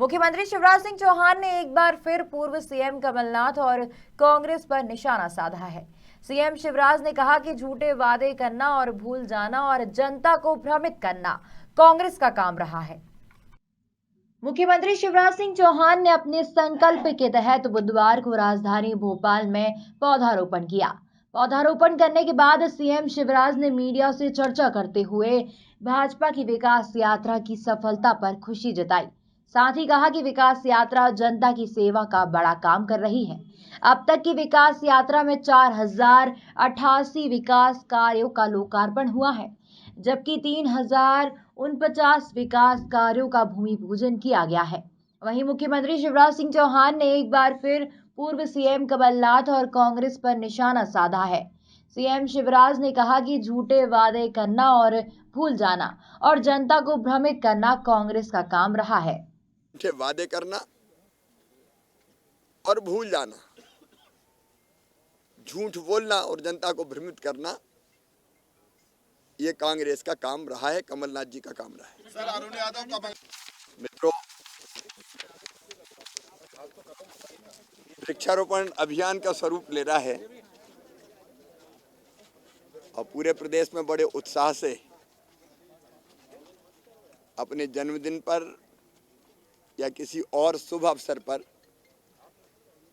मुख्यमंत्री शिवराज सिंह चौहान ने एक बार फिर पूर्व सीएम कमलनाथ और कांग्रेस पर निशाना साधा है। सीएम शिवराज ने कहा कि झूठे वादे करना और भूल जाना और जनता को भ्रमित करना कांग्रेस का काम रहा है। मुख्यमंत्री शिवराज सिंह चौहान ने अपने संकल्प के तहत बुधवार को राजधानी भोपाल में पौधारोपण किया। पौधारोपण करने के बाद सीएम शिवराज ने मीडिया से चर्चा करते हुए भाजपा की विकास यात्रा की सफलता पर खुशी जताई। साथ ही कहा कि विकास यात्रा जनता की सेवा का बड़ा काम कर रही है। अब तक की विकास यात्रा में 4088 विकास कार्यों का लोकार्पण हुआ है, जबकि 3049 विकास कार्यों का भूमि पूजन किया गया है। वहीं मुख्यमंत्री शिवराज सिंह चौहान ने एक बार फिर पूर्व सीएम कमलनाथ और कांग्रेस पर निशाना साधा है। सीएम शिवराज ने कहा कि झूठे वादे करना और भूल जाना और जनता को भ्रमित करना कांग्रेस का काम रहा है। झूठे वादे करना और भूल जाना, झूठ बोलना और जनता को भ्रमित करना, ये कांग्रेस का काम रहा है, कमलनाथ जी का काम रहा है। सर, अरुण यादव का मित्रों, वृक्षारोपण अभियान का स्वरूप ले रहा है और पूरे प्रदेश में बड़े उत्साह से अपने जन्मदिन पर या किसी और शुभ अवसर पर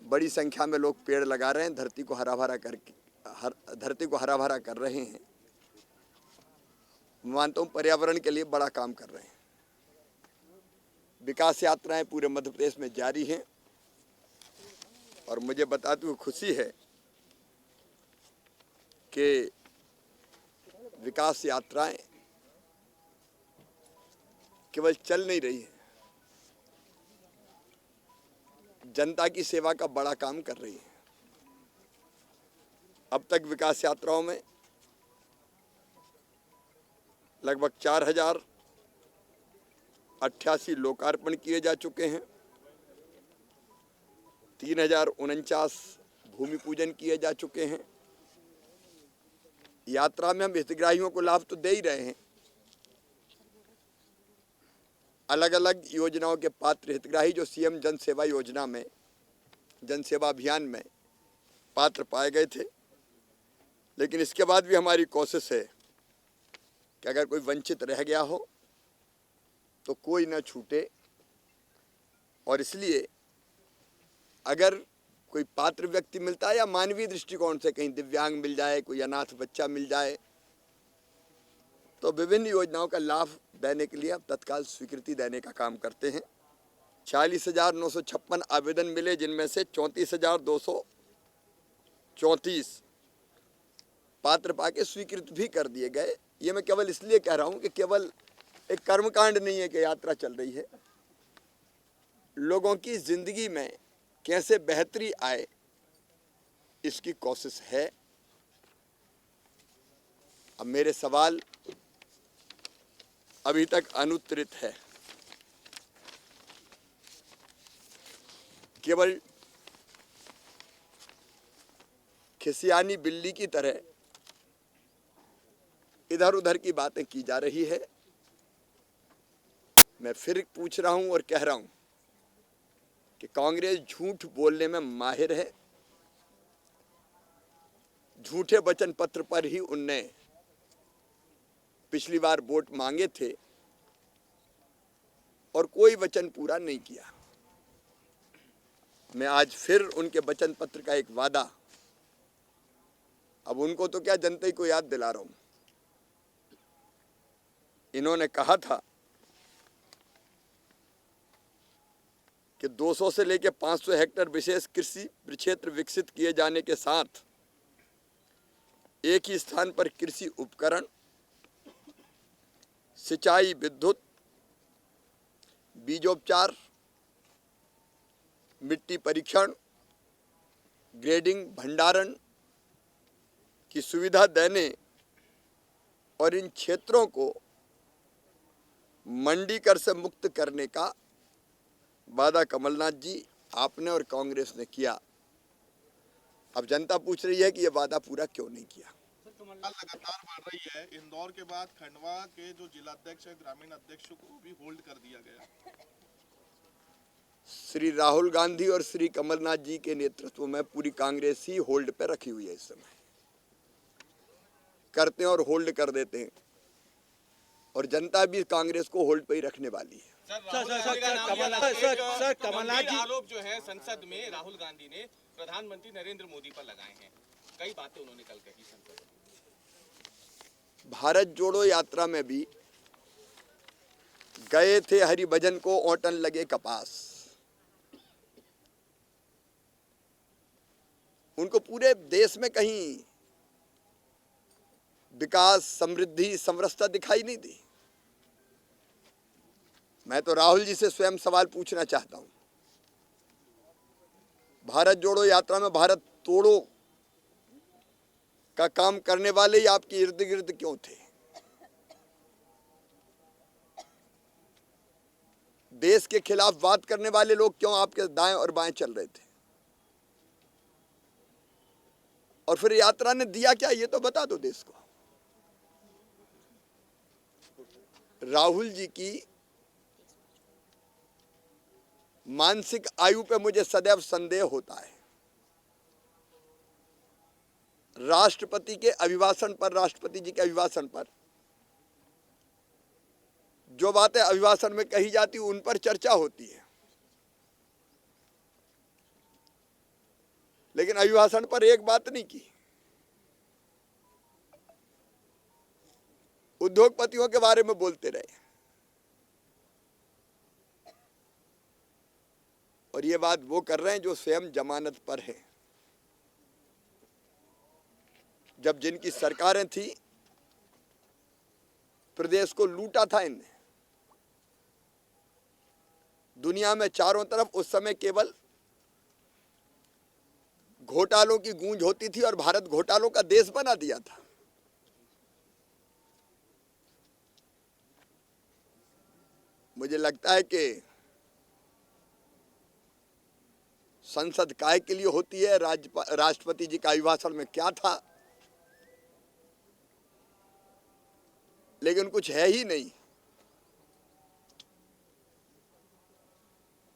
बड़ी संख्या में लोग पेड़ लगा रहे हैं, धरती को हरा भरा कर रहे हैं। मानता हूं पर्यावरण के लिए बड़ा काम कर रहे हैं। विकास यात्राएं पूरे मध्य प्रदेश में जारी हैं और मुझे बताते हुए खुशी है कि विकास यात्राएं केवल चल नहीं रही है, जनता की सेवा का बड़ा काम कर रही है। अब तक विकास यात्राओं में लगभग 4088 लोकार्पण किए जा चुके हैं, 3049 भूमि पूजन किए जा चुके हैं। यात्रा में हम हितग्राहियों को लाभ तो दे ही रहे हैं। अलग अलग योजनाओं के पात्र हितग्राही जो सीएम जन सेवा योजना में, जन सेवा अभियान में पात्र पाए गए थे, लेकिन इसके बाद भी हमारी कोशिश है कि अगर कोई वंचित रह गया हो तो कोई न छूटे। और इसलिए अगर कोई पात्र व्यक्ति मिलता है या मानवीय दृष्टिकोण से कहीं दिव्यांग मिल जाए, कोई अनाथ बच्चा मिल जाए, तो विभिन्न योजनाओं का लाभ देने के लिए अब तत्काल स्वीकृति देने का काम करते हैं। 40,956 आवेदन मिले, जिनमें से 34,234 पात्र पाके स्वीकृत भी कर दिए गए। ये मैं केवल इसलिए कह रहा हूं कि केवल एक कर्मकांड नहीं है कि यात्रा चल रही है, लोगों की जिंदगी में कैसे बेहतरी आए इसकी कोशिश है। अब मेरे सवाल अभी तक अनुत्तरित है। केवल खिसियानी बिल्ली की तरह इधर उधर की बातें की जा रही है। मैं फिर पूछ रहा हूं और कह रहा हूं कि कांग्रेस झूठ बोलने में माहिर है। झूठे वचन पत्र पर ही उनने पिछली बार वोट मांगे थे और कोई वचन पूरा नहीं किया। मैं आज फिर उनके वचन पत्र का एक वादा, अब उनको तो क्या जनता को याद दिला रहा हूं। इन्होंने कहा था कि 200 से लेकर 500 हेक्टेयर विशेष कृषि क्षेत्र विकसित किए जाने के साथ एक ही स्थान पर कृषि उपकरण, सिंचाई, विद्युत, बीजोपचार, मिट्टी परीक्षण, ग्रेडिंग, भंडारण की सुविधा देने और इन क्षेत्रों को मंडी कर से मुक्त करने का वादा कमलनाथ जी, आपने और कांग्रेस ने किया। अब जनता पूछ रही है कि यह वादा पूरा क्यों नहीं किया। लगातार बढ़ रही है। इंदौर के बाद खंडवा के जो जिला अध्यक्ष है, ग्रामीण अध्यक्ष को भी होल्ड कर दिया गया। श्री राहुल गांधी और श्री कमलनाथ जी के नेतृत्व में पूरी कांग्रेस ही होल्ड पे रखी हुई है। इस समय करते हैं और होल्ड कर देते हैं, और जनता भी कांग्रेस को होल्ड पे ही रखने वाली है। सर कमलनाथ जी आरोप जो है संसद में राहुल गांधी ने प्रधानमंत्री नरेंद्र मोदी पर लगाए हैं। कई बातें उन्होंने कल कही संसद में। भारत जोड़ो यात्रा में भी गए थे हरिभजन को ओटन लगे कपास। उनको पूरे देश में कहीं विकास, समृद्धि, समरसता दिखाई नहीं दी। मैं तो राहुल जी से स्वयं सवाल पूछना चाहता हूं, भारत जोड़ो यात्रा में भारत तोड़ो का काम करने वाले ही आपके इर्द गिर्द क्यों थे? देश के खिलाफ बात करने वाले लोग क्यों आपके दाएं और बाएं चल रहे थे? और फिर यात्रा ने दिया क्या, ये तो बता दो देश को। राहुल जी की मानसिक आयु पे मुझे सदैव संदेह होता है। राष्ट्रपति के अभिभाषण पर, राष्ट्रपति जी के अभिभाषण पर जो बातें अभिभाषण में कही जाती उन पर चर्चा होती है, लेकिन अभिभाषण पर एक बात नहीं की। उद्योगपतियों के बारे में बोलते रहे, और ये बात वो कर रहे हैं जो स्वयं जमानत पर है। जब जिनकी सरकारें थी, प्रदेश को लूटा था इनने। दुनिया में चारों तरफ उस समय केवल घोटालों की गूंज होती थी, और भारत घोटालों का देश बना दिया था। मुझे लगता है कि संसद काय के लिए होती है, राष्ट्रपति जी का अभिभाषण में क्या था, लेकिन कुछ है ही नहीं।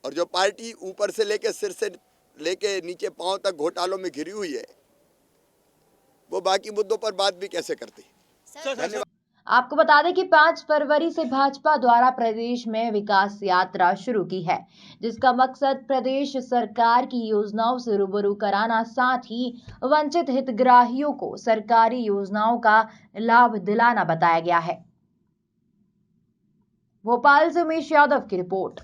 और जो पार्टी ऊपर से लेके सिर से लेके नीचे पांव तक घोटालों में घिरी हुई है, वो बाकी मुद्दों पर बात भी कैसे करती? धन्यवाद। आपको बता दें कि 5 फरवरी से भाजपा द्वारा प्रदेश में विकास यात्रा शुरू की है, जिसका मकसद प्रदेश सरकार की योजनाओं से रूबरू कराना, साथ ही वंचित हितग्राहियों को सरकारी योजनाओं का लाभ दिलाना बताया गया है। भोपाल से उमेश यादव की रिपोर्ट।